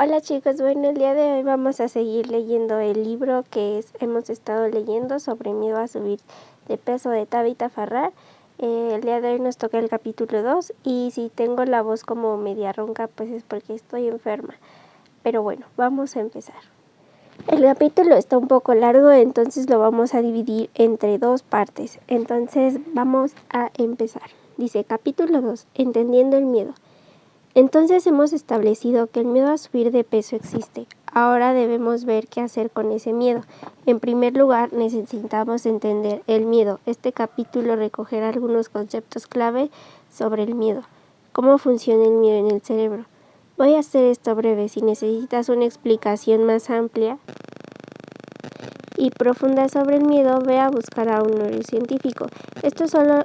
Hola chicos, bueno, el día de hoy vamos a seguir leyendo el libro que hemos estado leyendo sobre miedo a subir de peso de Tabitha Farrar. El día de hoy nos toca el capítulo 2 y si tengo la voz como media ronca pues es porque estoy enferma. Pero bueno, vamos a empezar. El capítulo está un poco largo, entonces lo vamos a dividir entre dos partes. Entonces vamos a empezar. Dice capítulo 2, Entendiendo el miedo. Entonces hemos establecido que el miedo a subir de peso existe. Ahora debemos ver qué hacer con ese miedo. En primer lugar, necesitamos entender el miedo. Este capítulo recogerá algunos conceptos clave sobre el miedo. Cómo funciona el miedo en el cerebro. Voy a hacer esto breve. Si necesitas una explicación más amplia y profunda sobre el miedo, ve a buscar a un neurocientífico. Esto es solo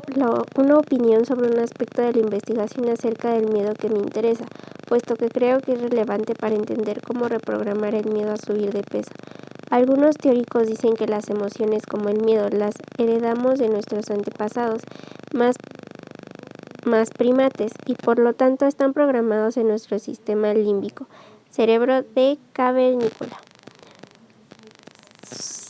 una opinión sobre un aspecto de la investigación acerca del miedo que me interesa, puesto que creo que es relevante para entender cómo reprogramar el miedo a subir de peso. Algunos teóricos dicen que las emociones como el miedo las heredamos de nuestros antepasados más primates y por lo tanto están programados en nuestro sistema límbico, cerebro de cavernícola.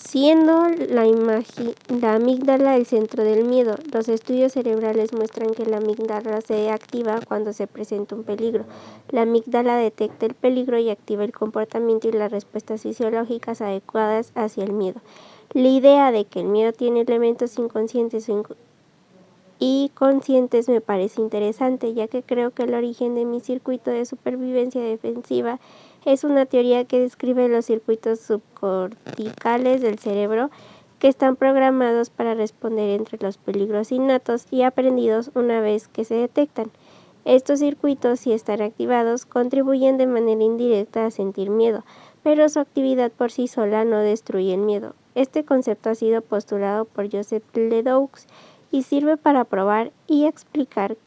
Siendo la amígdala el centro del miedo, los estudios cerebrales muestran que la amígdala se activa cuando se presenta un peligro. La amígdala detecta el peligro y activa el comportamiento y las respuestas fisiológicas adecuadas hacia el miedo. La idea de que el miedo tiene elementos inconscientes y conscientes me parece interesante, ya que creo que el origen de mi circuito de supervivencia defensiva es una teoría que describe los circuitos subcorticales del cerebro que están programados para responder entre los peligros innatos y aprendidos una vez que se detectan. Estos circuitos, si están activados, contribuyen de manera indirecta a sentir miedo, pero su actividad por sí sola no destruye el miedo. Este concepto ha sido postulado por Joseph Ledoux y sirve para probar y explicar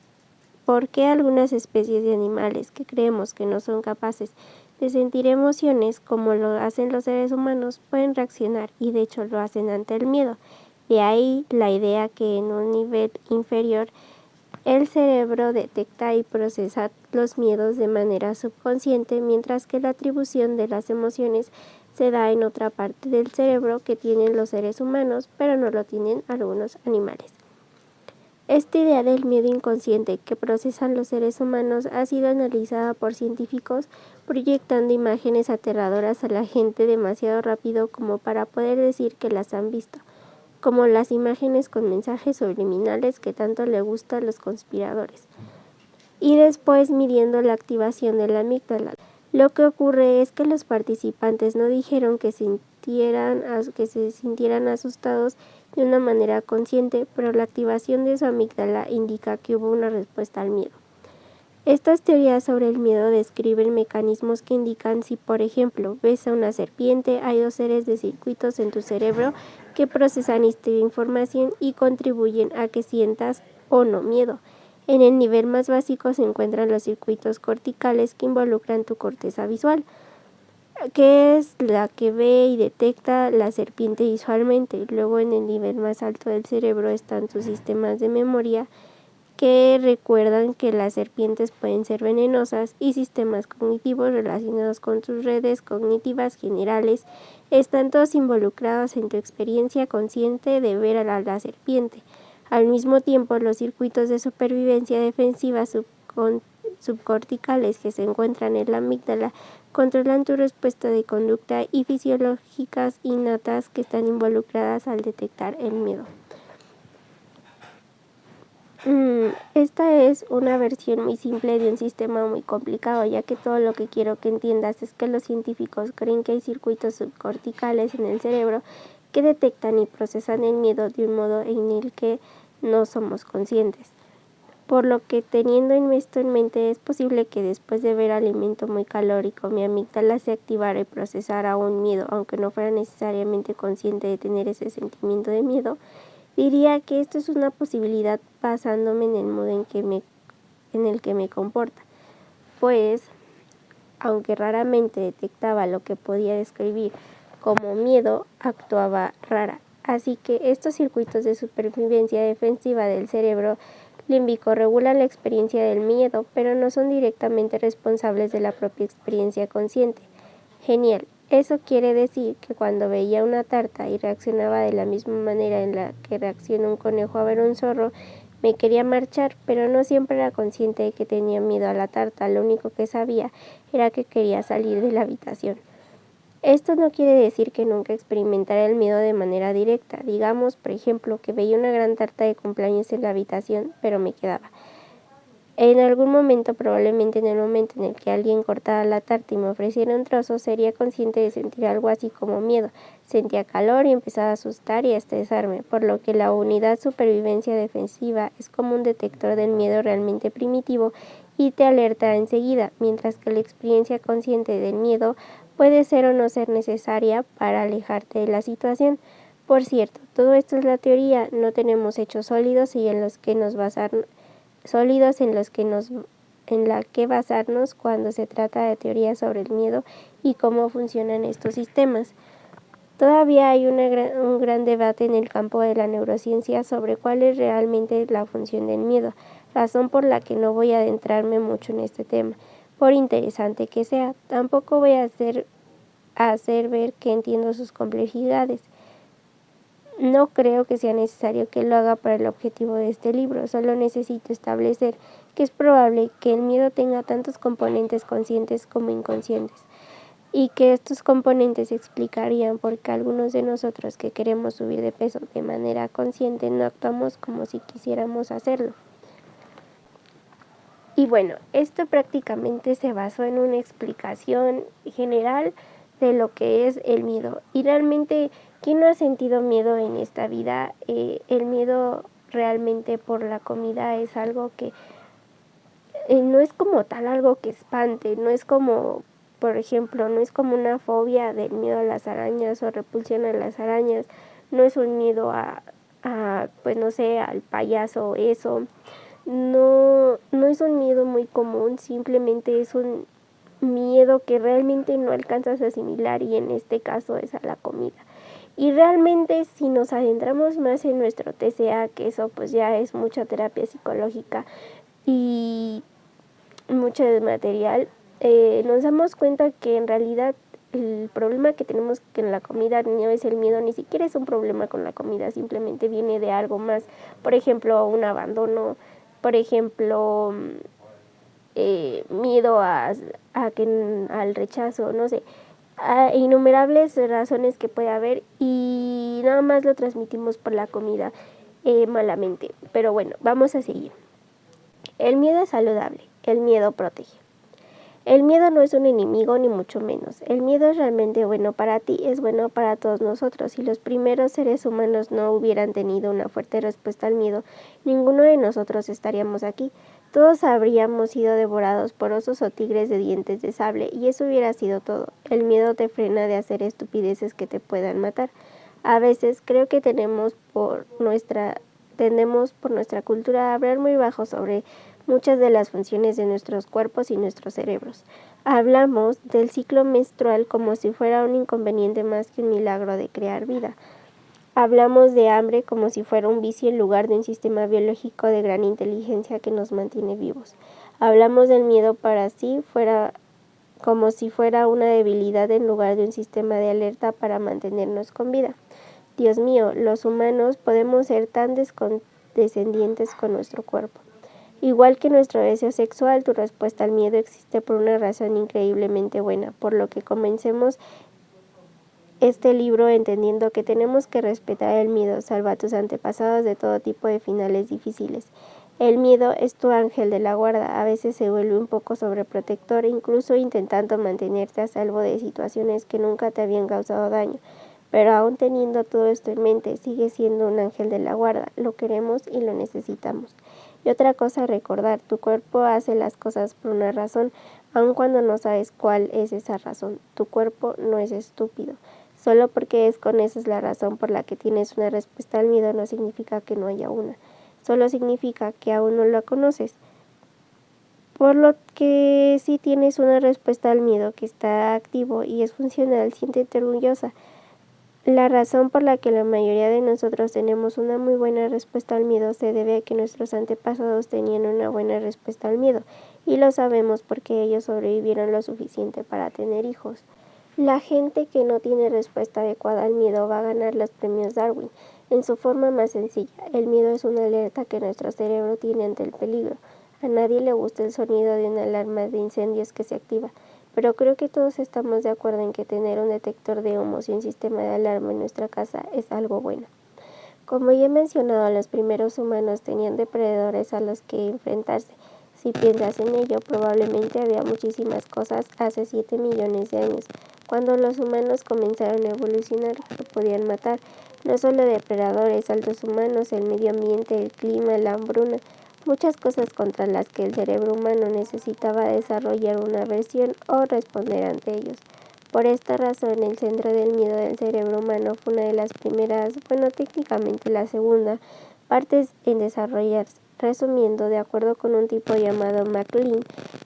por qué algunas especies de animales que creemos que no son capaces de sentir emociones como lo hacen los seres humanos pueden reaccionar y de hecho lo hacen ante el miedo. De ahí la idea que en un nivel inferior el cerebro detecta y procesa los miedos de manera subconsciente, mientras que la atribución de las emociones se da en otra parte del cerebro que tienen los seres humanos, pero no lo tienen algunos animales. Esta idea del miedo inconsciente que procesan los seres humanos ha sido analizada por científicos proyectando imágenes aterradoras a la gente demasiado rápido como para poder decir que las han visto, como las imágenes con mensajes subliminales que tanto le gustan a los conspiradores, y después midiendo la activación de la amígdala. Lo que ocurre es que los participantes no dijeron que se sintieran asustados de una manera consciente, pero la activación de su amígdala indica que hubo una respuesta al miedo. Estas teorías sobre el miedo describen mecanismos que indican si, por ejemplo, ves a una serpiente, hay dos series de circuitos en tu cerebro que procesan esta información y contribuyen a que sientas o no miedo. En el nivel más básico se encuentran los circuitos corticales que involucran tu corteza visual, que es la que ve y detecta la serpiente visualmente. Luego en el nivel más alto del cerebro están tus sistemas de memoria que recuerdan que las serpientes pueden ser venenosas y sistemas cognitivos relacionados con tus redes cognitivas generales están todos involucrados en tu experiencia consciente de ver a la serpiente. Al mismo tiempo, los circuitos de supervivencia defensiva subcorticales que se encuentran en la amígdala controlan tu respuesta de conducta y fisiológicas innatas que están involucradas al detectar el miedo. Esta es una versión muy simple de un sistema muy complicado, ya que todo lo que quiero que entiendas es que los científicos creen que hay circuitos subcorticales en el cerebro que detectan y procesan el miedo de un modo en el que no somos conscientes. Por lo que teniendo esto en mente es posible que después de ver alimento muy calórico mi amígdala se activara y procesara un miedo, aunque no fuera necesariamente consciente de tener ese sentimiento de miedo. Diría que esto es una posibilidad basándome en el modo en el que me comporta, pues aunque raramente detectaba lo que podía describir como miedo, actuaba rara. Así que estos circuitos de supervivencia defensiva del cerebro límbico regulan la experiencia del miedo, pero no son directamente responsables de la propia experiencia consciente. Genial. Eso quiere decir que cuando veía una tarta y reaccionaba de la misma manera en la que reacciona un conejo a ver un zorro, me quería marchar, pero no siempre era consciente de que tenía miedo a la tarta. Lo único que sabía era que quería salir de la habitación. Esto no quiere decir que nunca experimentara el miedo de manera directa. Digamos, por ejemplo, que veía una gran tarta de cumpleaños en la habitación, pero me quedaba. En algún momento, probablemente en el momento en el que alguien cortara la tarta y me ofreciera un trozo, sería consciente de sentir algo así como miedo. Sentía calor y empezaba a asustar y a estresarme, por lo que la unidad supervivencia defensiva es como un detector del miedo realmente primitivo y te alerta enseguida, mientras que la experiencia consciente del miedo puede ser o no ser necesaria para alejarte de la situación. Por cierto, todo esto es la teoría, no tenemos hechos sólidos y en los que nos en la que basarnos cuando se trata de teorías sobre el miedo y cómo funcionan estos sistemas. Todavía hay un gran debate en el campo de la neurociencia sobre cuál es realmente la función del miedo, razón por la que no voy a adentrarme mucho en este tema, por interesante que sea. Tampoco voy a hacer ver que entiendo sus complejidades. No creo que sea necesario que lo haga para el objetivo de este libro, solo necesito establecer que es probable que el miedo tenga tantos componentes conscientes como inconscientes, y que estos componentes explicarían por qué algunos de nosotros que queremos subir de peso de manera consciente no actuamos como si quisiéramos hacerlo. Y bueno, esto prácticamente se basó en una explicación general de lo que es el miedo. Y realmente, ¿quién no ha sentido miedo en esta vida? El miedo realmente por la comida es algo que no es como tal algo que espante, no es como, por ejemplo, no es como una fobia del miedo a las arañas o repulsión a las arañas, no es un miedo pues no sé, al payaso, eso. No es un miedo muy común, simplemente es un miedo que realmente no alcanzas a asimilar y en este caso es a la comida. Y realmente si nos adentramos más en nuestro TCA, que eso pues ya es mucha terapia psicológica y mucho material, nos damos cuenta que en realidad el problema que tenemos con la comida no es el miedo, ni siquiera es un problema con la comida, simplemente viene de algo más, por ejemplo, un abandono, por ejemplo, miedo al rechazo, no sé, a innumerables razones que puede haber y nada más lo transmitimos por la comida malamente. Pero bueno, vamos a seguir. El miedo es saludable, el miedo protege. El miedo no es un enemigo ni mucho menos. El miedo es realmente bueno para ti, es bueno para todos nosotros. Si los primeros seres humanos no hubieran tenido una fuerte respuesta al miedo, ninguno de nosotros estaríamos aquí. Todos habríamos sido devorados por osos o tigres de dientes de sable, y eso hubiera sido todo. El miedo te frena de hacer estupideces que te puedan matar. A veces creo que tendemos por nuestra cultura a hablar muy bajo sobre muchas de las funciones de nuestros cuerpos y nuestros cerebros. Hablamos del ciclo menstrual como si fuera un inconveniente más que un milagro de crear vida. Hablamos de hambre como si fuera un vicio en lugar de un sistema biológico de gran inteligencia que nos mantiene vivos. Hablamos del miedo como si fuera una debilidad en lugar de un sistema de alerta para mantenernos con vida. Dios mío, los humanos podemos ser tan descendientes con nuestro cuerpo. Igual que nuestro deseo sexual, tu respuesta al miedo existe por una razón increíblemente buena, por lo que comencemos este libro entendiendo que tenemos que respetar el miedo, salva a tus antepasados de todo tipo de finales difíciles. El miedo es tu ángel de la guarda, a veces se vuelve un poco sobreprotector, incluso intentando mantenerte a salvo de situaciones que nunca te habían causado daño. Pero aún teniendo todo esto en mente, sigue siendo un ángel de la guarda, lo queremos y lo necesitamos. Y otra cosa a recordar, tu cuerpo hace las cosas por una razón, aun cuando no sabes cuál es esa razón. Tu cuerpo no es estúpido. Solo porque desconoces la razón por la que tienes una respuesta al miedo no significa que no haya una. Solo significa que aún no la conoces. Por lo que si tienes una respuesta al miedo que está activo y es funcional, siéntete orgullosa. La razón por la que la mayoría de nosotros tenemos una muy buena respuesta al miedo se debe a que nuestros antepasados tenían una buena respuesta al miedo, y lo sabemos porque ellos sobrevivieron lo suficiente para tener hijos. La gente que no tiene respuesta adecuada al miedo va a ganar los premios Darwin. En su forma más sencilla, el miedo es una alerta que nuestro cerebro tiene ante el peligro. A nadie le gusta el sonido de una alarma de incendios que se activa, pero creo que todos estamos de acuerdo en que tener un detector de humos y un sistema de alarma en nuestra casa es algo bueno. Como ya he mencionado, los primeros humanos tenían depredadores a los que enfrentarse. Si piensas en ello, probablemente había muchísimas cosas hace 7 millones de años. Cuando los humanos comenzaron a evolucionar, lo podían matar. No solo depredadores, altos humanos, el medio ambiente, el clima, la hambruna, muchas cosas contra las que el cerebro humano necesitaba desarrollar una versión o responder ante ellos. Por esta razón, el centro del miedo del cerebro humano fue una de las primeras, técnicamente la segunda, partes en desarrollarse. Resumiendo, de acuerdo con un tipo llamado MacLean,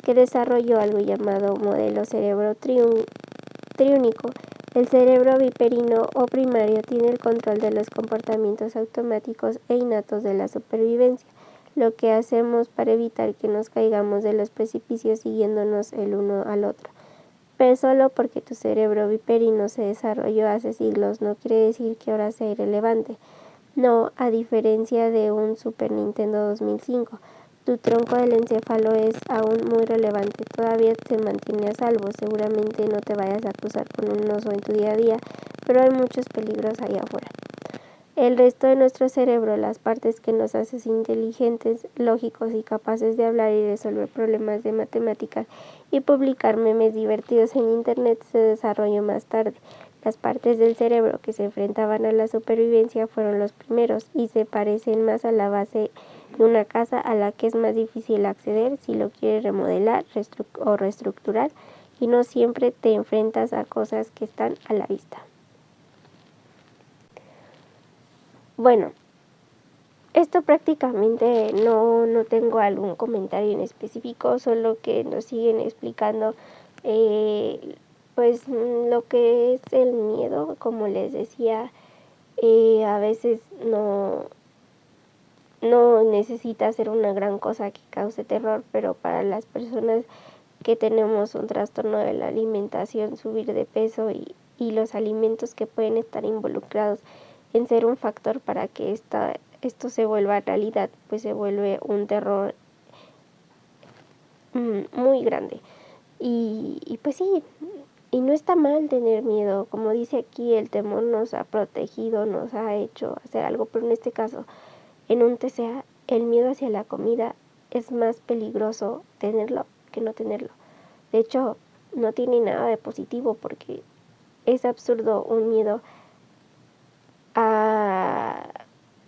que desarrolló algo llamado modelo cerebro triúnico, el cerebro viperino o primario tiene el control de los comportamientos automáticos e innatos de la supervivencia, lo que hacemos para evitar que nos caigamos de los precipicios siguiéndonos el uno al otro. Pero solo porque tu cerebro viperino se desarrolló hace siglos no quiere decir que ahora sea irrelevante. No, a diferencia de un Super Nintendo 2005, tu tronco del encéfalo es aún muy relevante, todavía se mantiene a salvo, seguramente no te vayas a cruzar con un oso en tu día a día, pero hay muchos peligros allá afuera. El resto de nuestro cerebro, las partes que nos hacen inteligentes, lógicos y capaces de hablar y resolver problemas de matemáticas y publicar memes divertidos en internet, se desarrolló más tarde. Las partes del cerebro que se enfrentaban a la supervivencia fueron los primeros y se parecen más a la base de una casa a la que es más difícil acceder si lo quieres remodelar o reestructurar, y no siempre te enfrentas a cosas que están a la vista. Bueno, esto prácticamente no tengo algún comentario en específico, solo que nos siguen explicando lo que es el miedo. Como les decía, a veces no necesita ser una gran cosa que cause terror, pero para las personas que tenemos un trastorno de la alimentación, subir de peso y los alimentos que pueden estar involucrados en ser un factor para que esto se vuelva realidad, pues se vuelve un terror muy grande. Y pues sí, y no está mal tener miedo. Como dice aquí, el temor nos ha protegido, nos ha hecho hacer algo, pero en este caso, en un TCA, el miedo hacia la comida es más peligroso tenerlo que no tenerlo. De hecho, no tiene nada de positivo porque es absurdo un miedo a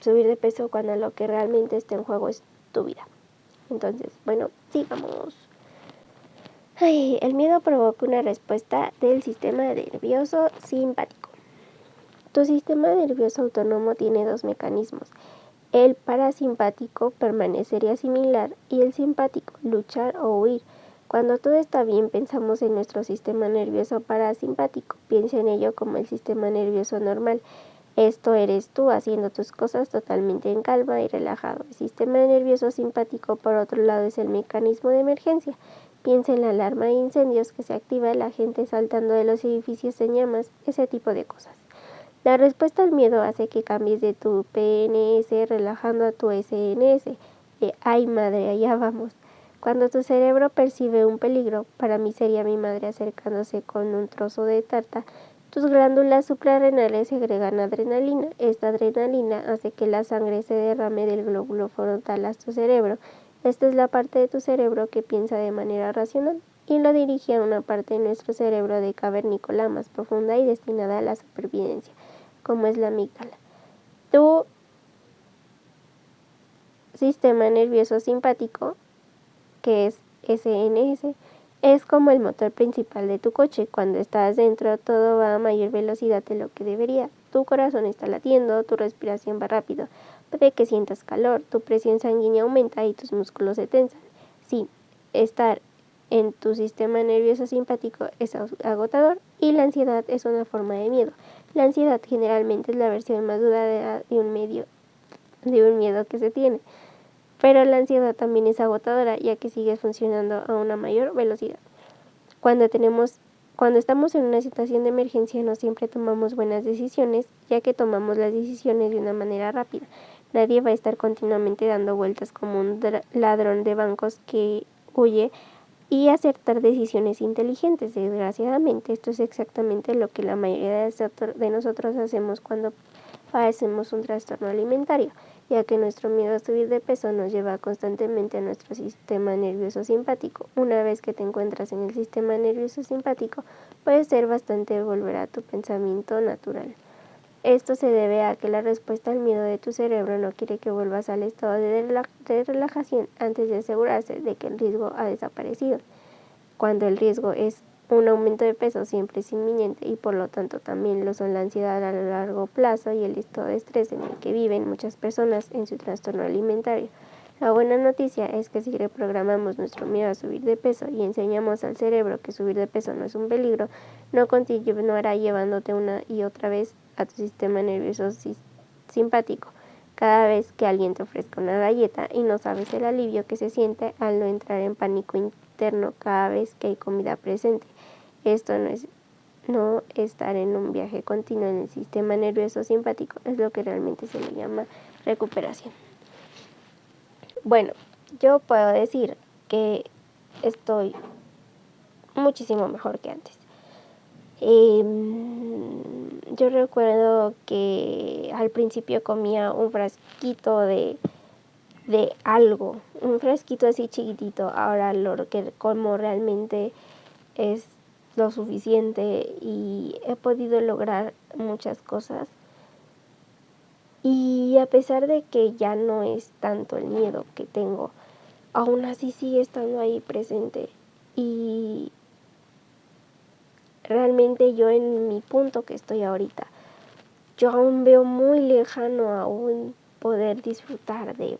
subir de peso cuando lo que realmente está en juego es tu vida. Entonces, bueno, sigamos. El miedo provoca una respuesta del sistema nervioso simpático. Tu sistema nervioso autónomo tiene dos mecanismos. El parasimpático, permanecería similar, y el simpático, luchar o huir. Cuando todo está bien, pensamos en nuestro sistema nervioso parasimpático. Piensa en ello como el sistema nervioso normal. Esto eres tú haciendo tus cosas totalmente en calma y relajado. El sistema nervioso simpático, por otro lado, es el mecanismo de emergencia. Piensa en la alarma de incendios que se activa, la gente saltando de los edificios en llamas, ese tipo de cosas. La respuesta al miedo hace que cambies de tu PNS relajando a tu SNS. Ay madre, allá vamos. Cuando tu cerebro percibe un peligro, para mí sería mi madre acercándose con un trozo de tarta, tus glándulas suprarrenales segregan adrenalina. Esta adrenalina hace que la sangre se derrame del glóbulo frontal a tu cerebro. Esta es la parte de tu cerebro que piensa de manera racional y lo dirige a una parte de nuestro cerebro de cavernícola más profunda y destinada a la supervivencia, como es la amígdala. Tu sistema nervioso simpático, que es SNS, es como el motor principal de tu coche. Cuando estás dentro, todo va a mayor velocidad de lo que debería. Tu corazón está latiendo, tu respiración va rápido, puede que sientas calor, tu presión sanguínea aumenta y tus músculos se tensan. Sí, estar en tu sistema nervioso simpático es agotador, y la ansiedad es una forma de miedo. La ansiedad generalmente es la versión más duradera de un miedo que se tiene, pero la ansiedad también es agotadora, ya que sigue funcionando a una mayor velocidad. Cuando estamos en una situación de emergencia, no siempre tomamos buenas decisiones, ya que tomamos las decisiones de una manera rápida. Nadie va a estar continuamente dando vueltas como un ladrón de bancos que huye y acertar decisiones inteligentes. Desgraciadamente, esto es exactamente lo que la mayoría de nosotros hacemos cuando padecemos un trastorno alimentario, ya que nuestro miedo a subir de peso nos lleva constantemente a nuestro sistema nervioso simpático. Una vez que te encuentras en el sistema nervioso simpático, puede ser bastante volver a tu pensamiento natural. Esto se debe a que la respuesta al miedo de tu cerebro no quiere que vuelvas al estado de relajación antes de asegurarse de que el riesgo ha desaparecido. Cuando el riesgo es un aumento de peso, siempre es inminente y por lo tanto también lo son la ansiedad a largo plazo y el estado de estrés en el que viven muchas personas en su trastorno alimentario. La buena noticia es que si reprogramamos nuestro miedo a subir de peso y enseñamos al cerebro que subir de peso no es un peligro, no continuará llevándote una y otra vez a tu sistema nervioso simpático. Cada vez que alguien te ofrezca una galleta y no sabes el alivio que se siente al no entrar en pánico interno cada vez que hay comida presente. Esto no estar en un viaje continuo en el sistema nervioso simpático, es lo que realmente se le llama recuperación. Bueno, yo puedo decir que estoy muchísimo mejor que antes. Yo recuerdo que al principio comía un frasquito de algo, un frasquito así chiquitito. Ahora lo que como realmente es lo suficiente y he podido lograr muchas cosas. Y a pesar de que ya no es tanto el miedo que tengo, aún así sigue estando ahí presente. Y realmente yo en mi punto que estoy ahorita, yo aún veo muy lejano aún poder disfrutar de,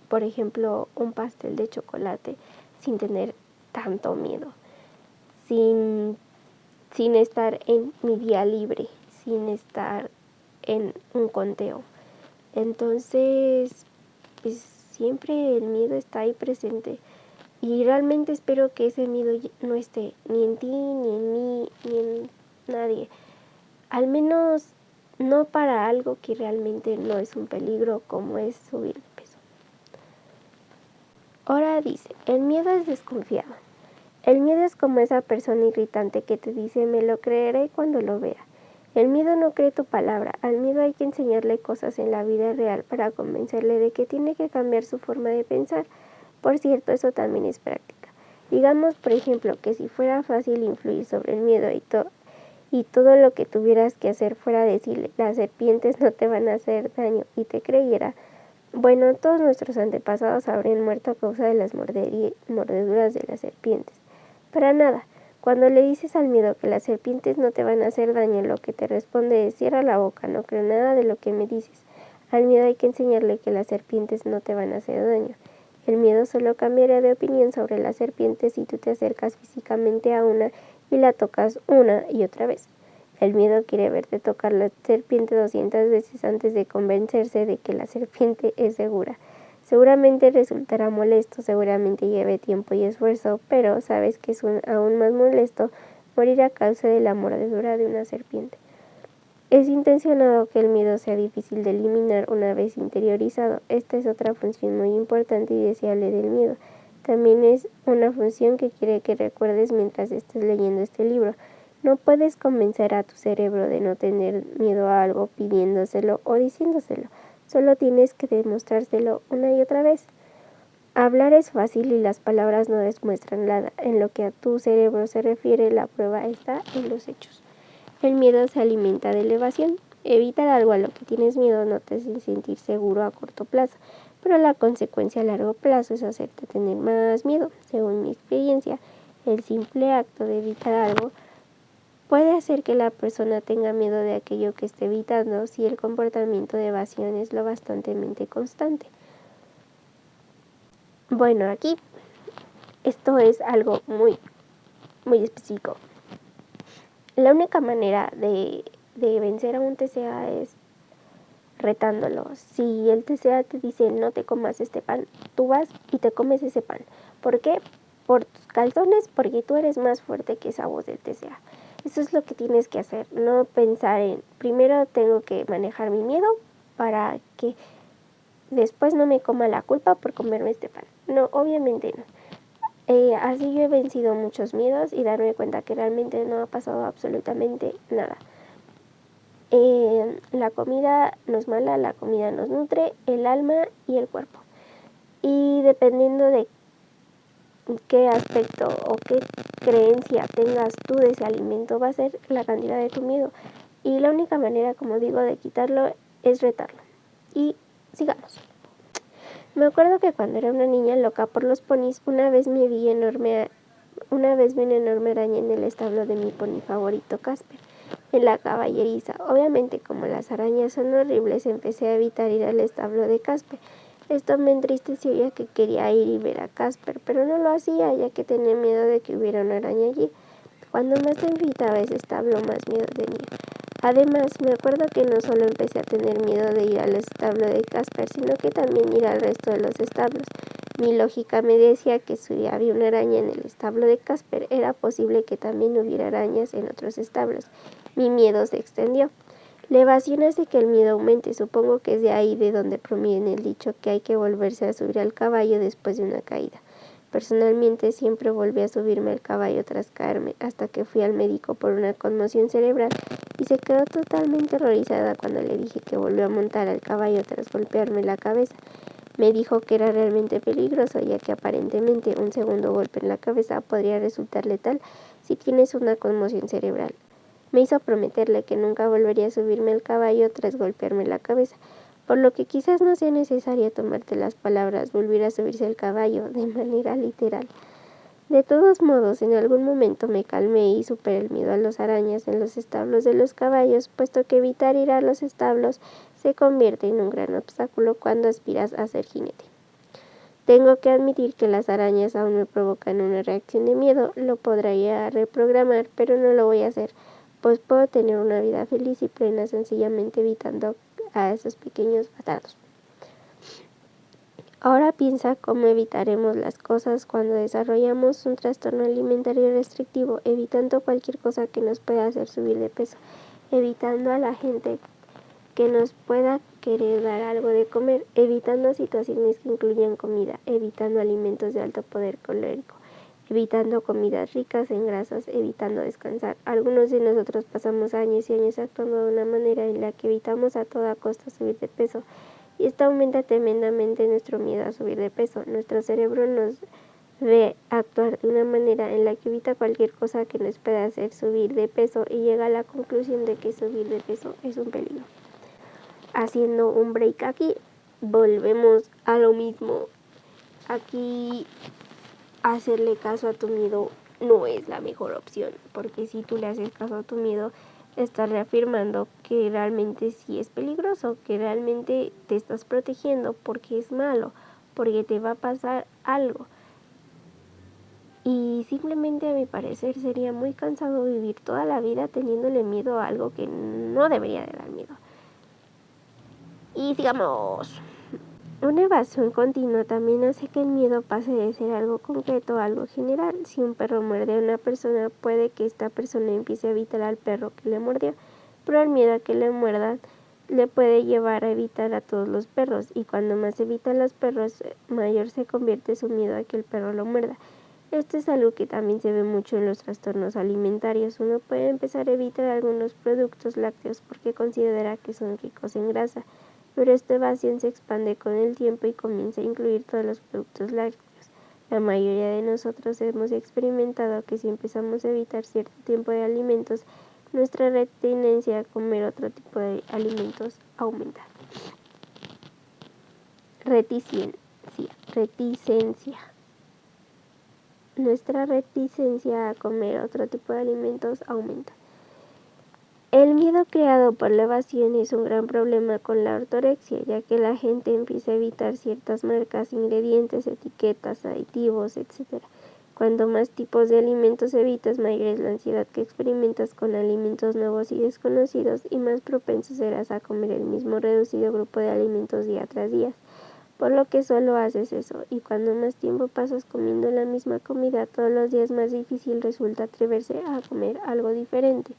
por ejemplo, un pastel de chocolate sin tener tanto miedo, sin estar en mi día libre, sin estar en un conteo. Entonces, pues siempre el miedo está ahí presente y realmente espero que ese miedo no esté ni en ti, ni en mí, ni en nadie. Al menos no para algo que realmente no es un peligro como es subir de peso. Ahora dice, el miedo es desconfiado. El miedo es como esa persona irritante que te dice me lo creeré cuando lo vea. El miedo no cree tu palabra, al miedo hay que enseñarle cosas en la vida real para convencerle de que tiene que cambiar su forma de pensar. Por cierto, eso también es práctica. Digamos, por ejemplo, que si fuera fácil influir sobre el miedo y todo lo que tuvieras que hacer fuera decirle, las serpientes no te van a hacer daño y te creyera, bueno, todos nuestros antepasados habrían muerto a causa de las mordeduras de las serpientes. Para nada. Cuando le dices al miedo que las serpientes no te van a hacer daño, lo que te responde es cierra la boca, no creo nada de lo que me dices. Al miedo hay que enseñarle que las serpientes no te van a hacer daño. El miedo solo cambiará de opinión sobre las serpientes si tú te acercas físicamente a una y la tocas una y otra vez. El miedo quiere verte tocar la serpiente 200 veces antes de convencerse de que la serpiente es segura. Seguramente resultará molesto, seguramente lleve tiempo y esfuerzo, pero sabes que es aún más molesto morir a causa de la mordedura de una serpiente. Es intencionado que el miedo sea difícil de eliminar una vez interiorizado. Esta es otra función muy importante y deseable del miedo. También es una función que quiere que recuerdes mientras estés leyendo este libro. No puedes convencer a tu cerebro de no tener miedo a algo pidiéndoselo o diciéndoselo. Solo tienes que demostrárselo una y otra vez. Hablar es fácil y las palabras no demuestran nada. En lo que a tu cerebro se refiere, la prueba está en los hechos. El miedo se alimenta de elevación. Evitar algo a lo que tienes miedo no te hace sentir seguro a corto plazo, pero la consecuencia a largo plazo es hacerte tener más miedo. Según mi experiencia, el simple acto de evitar algo puede hacer que la persona tenga miedo de aquello que esté evitando si el comportamiento de evasión es lo bastante constante. Bueno, aquí esto es algo muy específico. La única manera de de vencer a un TCA es retándolo. Si el TCA te dice no te comas este pan, tú vas y te comes ese pan. ¿Por qué? Por tus calzones, porque tú eres más fuerte que esa voz del TCA. Eso es lo que tienes que hacer, no pensar en primero tengo que manejar mi miedo para que después no me coma la culpa por comerme este pan. No, obviamente no. Así yo he vencido muchos miedos y darme cuenta que realmente no ha pasado absolutamente nada. La comida no es mala, la comida nos nutre el alma y el cuerpo. Y dependiendo de qué aspecto o qué creencia tengas tú de ese alimento va a ser la cantidad de tu miedo. Y la única manera, como digo, de quitarlo es retarlo. Y sigamos. Me acuerdo que cuando era una niña loca por los ponis, una vez vi una enorme araña en el establo de mi pony favorito, Casper, en la caballeriza. Obviamente, como las arañas son horribles, empecé a evitar ir al establo de Casper. Esto me entristeció ya que quería ir y ver a Casper, pero no lo hacía ya que tenía miedo de que hubiera una araña allí. Cuando más te enfrentaba a ese establo, más miedo tenía. Además, me acuerdo que no solo empecé a tener miedo de ir al establo de Casper, sino que también ir al resto de los establos. Mi lógica me decía que si había una araña en el establo de Casper, era posible que también hubiera arañas en otros establos. Mi miedo se extendió. La evasión hace que el miedo aumente. Supongo que es de ahí de donde proviene el dicho que hay que volverse a subir al caballo después de una caída. Personalmente siempre volví a subirme al caballo tras caerme, hasta que fui al médico por una conmoción cerebral y se quedó totalmente horrorizada cuando le dije que volvió a montar al caballo tras golpearme la cabeza. Me dijo que era realmente peligroso, ya que aparentemente un segundo golpe en la cabeza podría resultar letal si tienes una conmoción cerebral. Me hizo prometerle que nunca volvería a subirme al caballo tras golpearme la cabeza, por lo que quizás no sea necesario tomarte las palabras volver a subirse al caballo de manera literal. De todos modos, en algún momento me calmé y superé el miedo a las arañas en los establos de los caballos, puesto que evitar ir a los establos se convierte en un gran obstáculo cuando aspiras a ser jinete. Tengo que admitir que las arañas aún me provocan una reacción de miedo, lo podría reprogramar, pero no lo voy a hacer, pues puedo tener una vida feliz y plena sencillamente evitando a esos pequeños bastardos. Ahora piensa cómo evitaremos las cosas cuando desarrollamos un trastorno alimentario restrictivo, evitando cualquier cosa que nos pueda hacer subir de peso, evitando a la gente que nos pueda querer dar algo de comer, evitando situaciones que incluyan comida, evitando alimentos de alto poder calórico, evitando comidas ricas en grasas, evitando descansar. Algunos de nosotros pasamos años y años actuando de una manera en la que evitamos a toda costa subir de peso, y esto aumenta tremendamente nuestro miedo a subir de peso. Nuestro cerebro nos ve actuar de una manera en la que evita cualquier cosa que nos pueda hacer subir de peso y llega a la conclusión de que subir de peso es un peligro. Haciendo un break aquí, volvemos a lo mismo. Aquí hacerle caso a tu miedo no es la mejor opción, porque si tú le haces caso a tu miedo, estás reafirmando que realmente sí es peligroso, que realmente te estás protegiendo porque es malo, porque te va a pasar algo. Y simplemente a mi parecer sería muy cansado vivir toda la vida teniéndole miedo a algo que no debería de dar miedo. Y sigamos. Una evasión continua también hace que el miedo pase de ser algo concreto a algo general. Si un perro muerde a una persona, puede que esta persona empiece a evitar al perro que le mordió, pero el miedo a que le muerdan le puede llevar a evitar a todos los perros, y cuando más evita a los perros, mayor se convierte su miedo a que el perro lo muerda. Esto es algo que también se ve mucho en los trastornos alimentarios. Uno puede empezar a evitar algunos productos lácteos porque considera que son ricos en grasa, pero esta evasión se expande con el tiempo y comienza a incluir todos los productos lácteos. La mayoría de nosotros hemos experimentado que si empezamos a evitar cierto tipo de alimentos, nuestra tendencia a comer otro tipo de alimentos aumenta. Reticencia. Nuestra reticencia a comer otro tipo de alimentos aumenta. El miedo creado por la evasión es un gran problema con la ortorexia, ya que la gente empieza a evitar ciertas marcas, ingredientes, etiquetas, aditivos, etc. Cuanto más tipos de alimentos evitas, mayor es la ansiedad que experimentas con alimentos nuevos y desconocidos, y más propenso serás a comer el mismo reducido grupo de alimentos día tras día. Por lo que solo haces eso, y cuando más tiempo pasas comiendo la misma comida todos los días, más difícil resulta atreverse a comer algo diferente.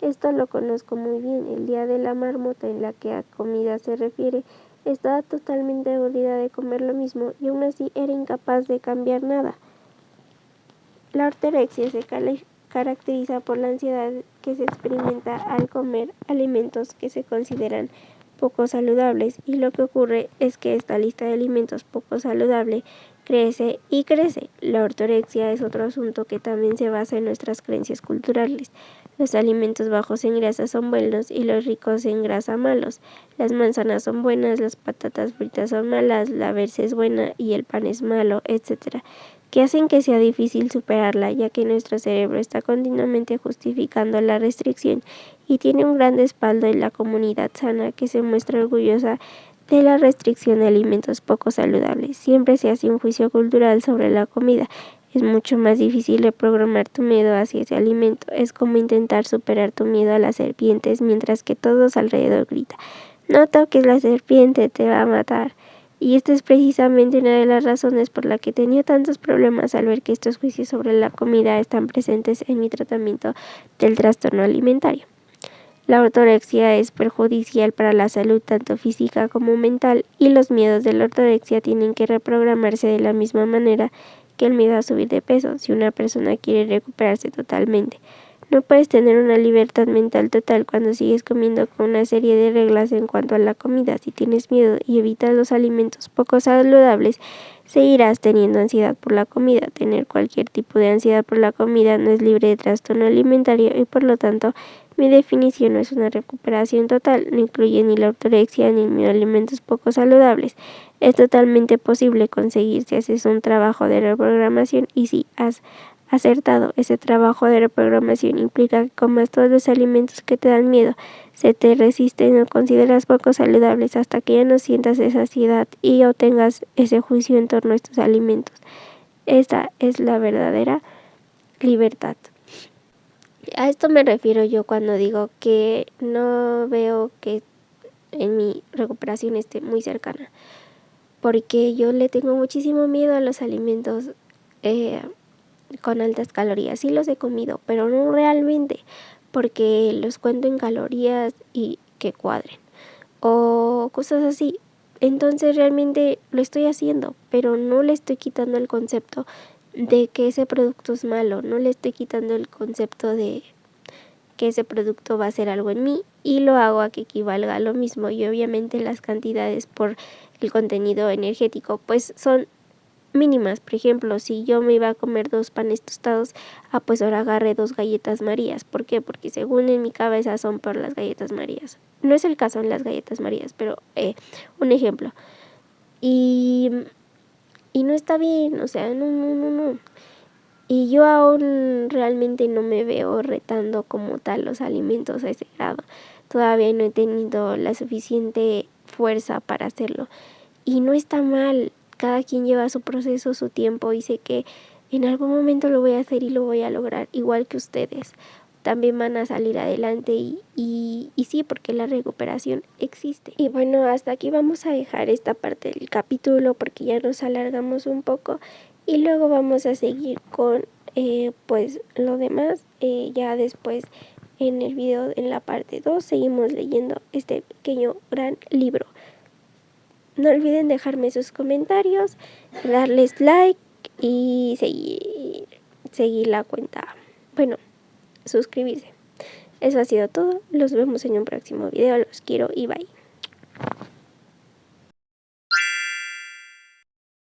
Esto lo conozco muy bien. El día de la marmota, en la que a comida se refiere, estaba totalmente aburrida de comer lo mismo y aún así era incapaz de cambiar nada. La ortorexia se caracteriza por la ansiedad que se experimenta al comer alimentos que se consideran poco saludables, y lo que ocurre es que esta lista de alimentos poco saludable crece y crece. La ortorexia es otro asunto que también se basa en nuestras creencias culturales. Los alimentos bajos en grasa son buenos y los ricos en grasa malos. Las manzanas son buenas, las patatas fritas son malas, la berza es buena y el pan es malo, etc., que hacen que sea difícil superarla, ya que nuestro cerebro está continuamente justificando la restricción y tiene un gran respaldo en la comunidad sana, que se muestra orgullosa de la restricción de alimentos poco saludables. Siempre se hace un juicio cultural sobre la comida. Es mucho más difícil reprogramar tu miedo hacia ese alimento. Es como intentar superar tu miedo a las serpientes mientras que todos alrededor gritan: "No toques la serpiente, te va a matar". Y esta es precisamente una de las razones por la que tenía tantos problemas al ver que estos juicios sobre la comida están presentes en mi tratamiento del trastorno alimentario. La ortorexia es perjudicial para la salud tanto física como mental, y los miedos de la ortorexia tienen que reprogramarse de la misma manera que el miedo a subir de peso si una persona quiere recuperarse totalmente. No puedes tener una libertad mental total cuando sigues comiendo con una serie de reglas en cuanto a la comida. Si tienes miedo y evitas los alimentos poco saludables, seguirás teniendo ansiedad por la comida. Tener cualquier tipo de ansiedad por la comida no es libre de trastorno alimentario, y por lo tanto mi definición no es una recuperación total. No incluye ni la ortorexia ni el miedo a alimentos poco saludables. Es totalmente posible conseguir si haces un trabajo de reprogramación, y si has acertado. Ese trabajo de reprogramación implica que comas todos los alimentos que te dan miedo, se te resisten o consideras poco saludables, hasta que ya no sientas esa ansiedad y o tengas ese juicio en torno a estos alimentos. Esa es la verdadera libertad. A esto me refiero yo cuando digo que no veo que en mi recuperación esté muy cercana, porque yo le tengo muchísimo miedo a los alimentos con altas calorías. Sí los he comido, pero no realmente, porque los cuento en calorías y que cuadren o cosas así. Entonces realmente lo estoy haciendo, pero no le estoy quitando el concepto de que ese producto es malo, no le estoy quitando el concepto de que ese producto va a hacer algo en mí, y lo hago a que equivalga a lo mismo. Y obviamente las cantidades por el contenido energético pues son mínimas. Por ejemplo, si yo me iba a comer 2 panes tostados, pues ahora agarré 2 galletas Marías. ¿Por qué? Porque según en mi cabeza son por las galletas Marías. No es el caso en las galletas Marías, pero un ejemplo. Y no está bien, o sea, no. Y yo aún realmente no me veo retando como tal los alimentos a ese grado. Todavía no he tenido la suficiente fuerza para hacerlo. Y no está mal. Cada quien lleva su proceso, su tiempo, y sé que en algún momento lo voy a hacer y lo voy a lograr, igual que ustedes. También van a salir adelante y sí, porque la recuperación existe. Y bueno, hasta aquí vamos a dejar esta parte del capítulo porque ya nos alargamos un poco, y luego vamos a seguir con pues lo demás. Ya después en el video, en la parte 2, seguimos leyendo este pequeño gran libro. No olviden dejarme sus comentarios, darles like y seguir la cuenta. Bueno, suscribirse. Eso ha sido todo. Los vemos en un próximo video. Los quiero y bye.